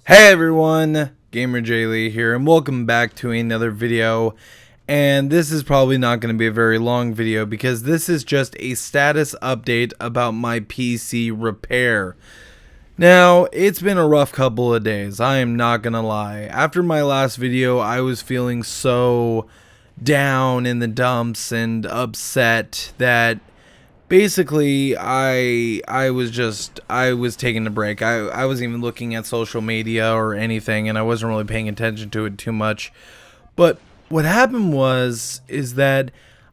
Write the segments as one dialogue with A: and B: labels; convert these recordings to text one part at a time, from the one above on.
A: Hey everyone, GamerJlee here, and welcome back to another video. And this is probably not going to be a very long video because this is just a status update about my PC repair. Now, it's been a rough couple of days, I am not going to lie. After my last video, I was feeling so down in the dumps and upset that basically I was taking a break. I wasn't even looking at social media or anything, and I wasn't really paying attention to it too much. But what happened is that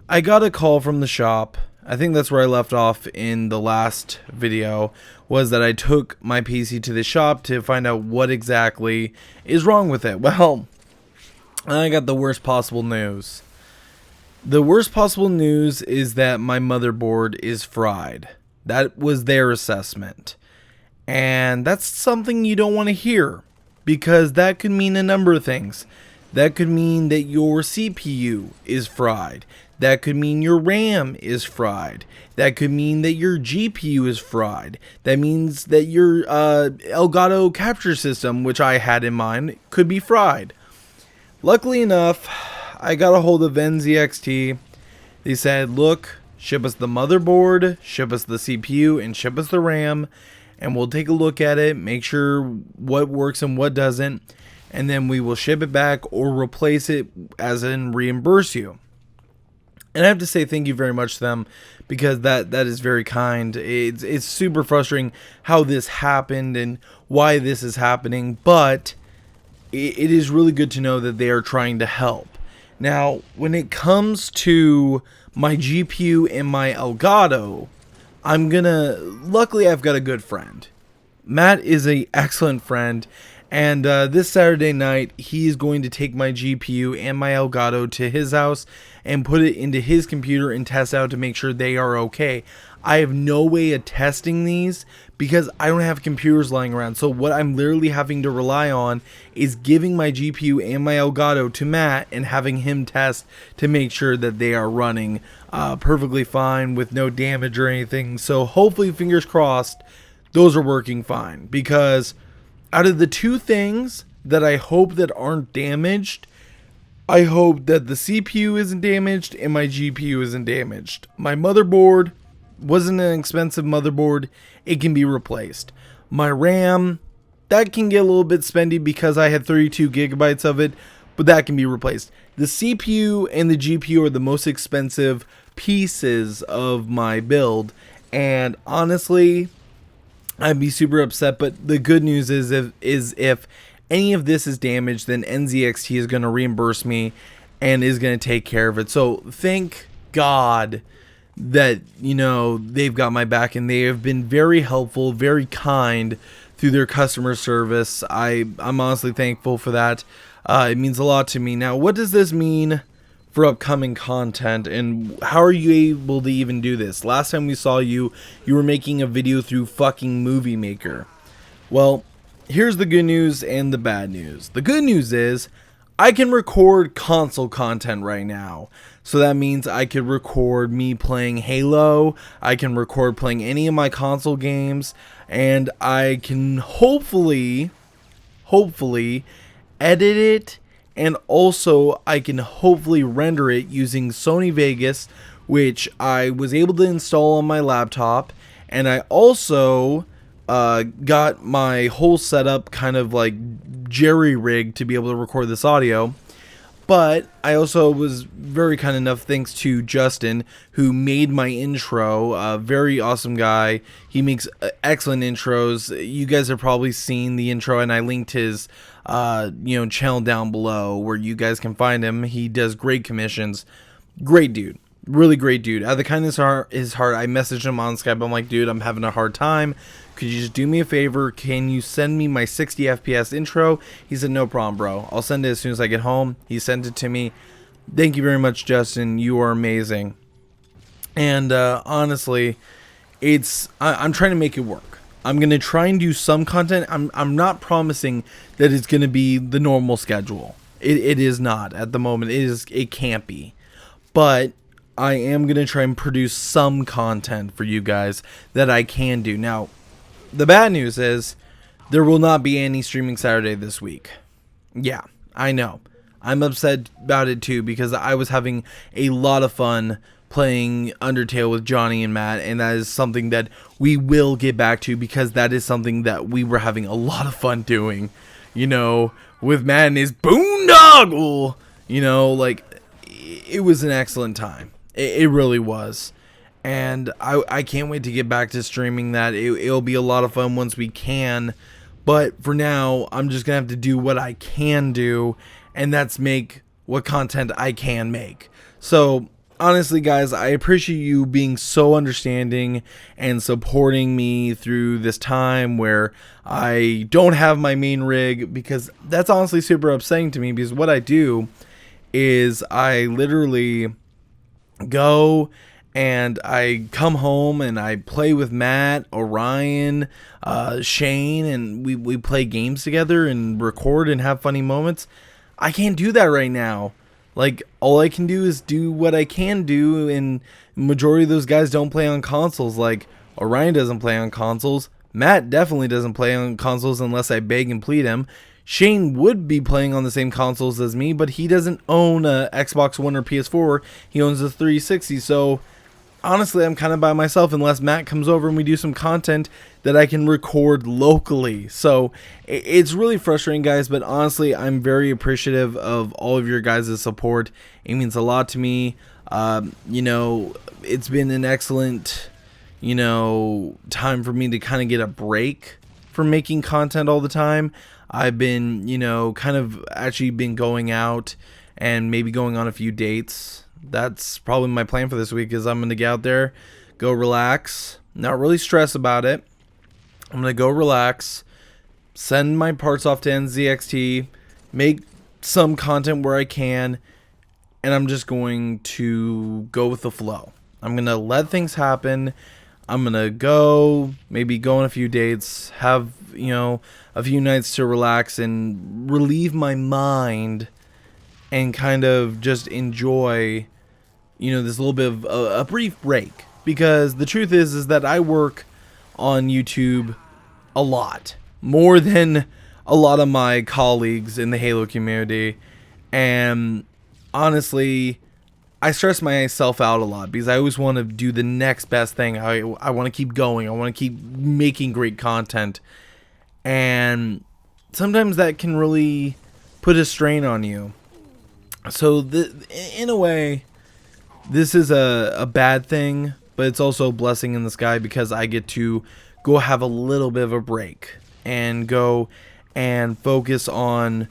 A: I got a call from the shop. I think that's where I left off in the last video, was that I took my PC to the shop to find out what exactly is wrong with it. Well, I got the worst possible news. The worst possible news is that my motherboard is fried. That was their assessment. And that's something you don't want to hear, because that could mean a number of things. That could mean that your CPU is fried. That could mean your RAM is fried. That could mean that your GPU is fried. That means that your Elgato capture system, which I had in mind, could be fried. Luckily enough, I got a hold of NZXT. They said, look, ship us the motherboard, ship us the CPU, and ship us the RAM, and we'll take a look at it, make sure what works and what doesn't, and then we will ship it back or replace it, as in reimburse you. And I have to say thank you very much to them, because that is very kind. It's super frustrating how this happened and why this is happening, but it is really good to know that they are trying to help. Now, when it comes to my GPU and my Elgato, luckily I've got a good friend. Matt is an excellent friend, and this Saturday night, he's going to take my GPU and my Elgato to his house and put it into his computer and test out to make sure they are okay. I have no way of testing these because I don't have computers lying around. So what I'm literally having to rely on is giving my GPU and my Elgato to Matt and having him test to make sure that they are running perfectly fine with no damage or anything. So hopefully, fingers crossed, those are working fine, because out of the two things that I hope that aren't damaged, I hope that the CPU isn't damaged and my GPU isn't damaged. My motherboard wasn't an expensive motherboard. It can be replaced. My RAM, that can get a little bit spendy because I had 32 gigabytes of it, but that can be replaced. The CPU and the GPU are the most expensive pieces of my build, and honestly, I'd be super upset. But the good news is if any of this is damaged, then NZXT is going to reimburse me and is going to take care of it. So thank God that, you know, they've got my back, and they have been very helpful, very kind through their customer service. I'm honestly thankful for that. It means a lot to me. Now, what does this mean for upcoming content, and how are you able to even do this? Last time we saw you were making a video through fucking Movie Maker. Well, here's the good news and the bad news. The good news is I can record console content right now. So that means I could record me playing Halo, I can record playing any of my console games, and I can hopefully edit it, and also I can hopefully render it using Sony Vegas, which I was able to install on my laptop, and I also got my whole setup kind of like jerry-rigged to be able to record this audio. But I also was very kind enough, thanks to Justin, who made my intro. A very awesome guy. He makes excellent intros. You guys have probably seen the intro, and I linked his channel down below where you guys can find him. He does great commissions. Great dude. Really great dude. Out of the kindness of his heart, I messaged him on Skype. I'm like, dude, I'm having a hard time. Could you just do me a favor? Can you send me my 60 FPS intro? He said, no problem, bro. I'll send it as soon as I get home. He sent it to me. Thank you very much, Justin. You are amazing. And honestly, I'm trying to make it work. I'm going to try and do some content. I'm not promising that it's going to be the normal schedule. It is not at the moment. It can't be. But I am going to try and produce some content for you guys that I can do. Now, the bad news is there will not be any streaming Saturday this week. Yeah, I know. I'm upset about it too because I was having a lot of fun playing Undertale with Johnny and Matt, and that is something that we will get back to because that is something that we were having a lot of fun doing. You know, with Matt and his boondoggle. You know, like, it was an excellent time. It really was. And I can't wait to get back to streaming that. It'll be a lot of fun once we can. But for now, I'm just going to have to do what I can do. And that's make what content I can make. So, honestly, guys, I appreciate you being so understanding and supporting me through this time where I don't have my main rig. Because that's honestly super upsetting to me. Because what I do is I literally go and I come home and I play with Matt, Orion, Shane, and we play games together and record and have funny moments. I can't do that right now. Like, all I can do is do what I can do, and majority of those guys don't play on consoles. Like, Orion doesn't play on consoles. Matt definitely doesn't play on consoles unless I beg and plead him. Shane would be playing on the same consoles as me, but he doesn't own a Xbox One or PS4. He owns a 360, so honestly, I'm kind of by myself unless Matt comes over and we do some content that I can record locally. So it's really frustrating, guys, but honestly, I'm very appreciative of all of your guys' support. It means a lot to me. You know, it's been an excellent, you know, time for me to kind of get a break from making content all the time. I've been, you know, kind of actually been going out and maybe going on a few dates. That's probably my plan for this week is I'm going to get out there, go relax, not really stress about it. I'm going to go relax, send my parts off to NZXT, make some content where I can, and I'm just going to go with the flow. I'm going to let things happen. I'm going to go, maybe go on a few dates, have, you know, a few nights to relax and relieve my mind and kind of just enjoy, you know, this little bit of a brief break. Because the truth is that I work on YouTube a lot. More than a lot of my colleagues in the Halo community. And honestly, I stress myself out a lot because I always want to do the next best thing. I want to keep going. I want to keep making great content. And sometimes that can really put a strain on you. So in a way, this is a bad thing, but it's also a blessing in the sky because I get to go have a little bit of a break and go and focus on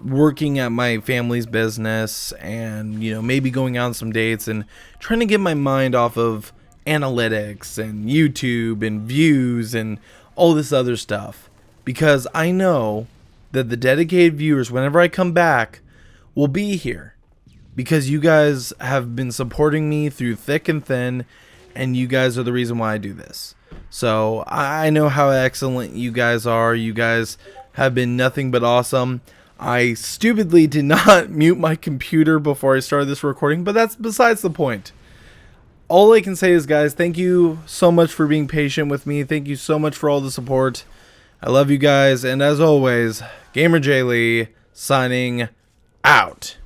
A: working at my family's business and, you know, maybe going out on some dates and trying to get my mind off of analytics and YouTube and views and all this other stuff. Because I know that the dedicated viewers, whenever I come back, will be here. Because you guys have been supporting me through thick and thin, and you guys are the reason why I do this. So I know how excellent you guys are. You guys have been nothing but awesome. I stupidly did not mute my computer before I started this recording, but that's besides the point. All I can say is, guys, thank you so much for being patient with me. Thank you so much for all the support. I love you guys, and as always, GamerJlee signing out.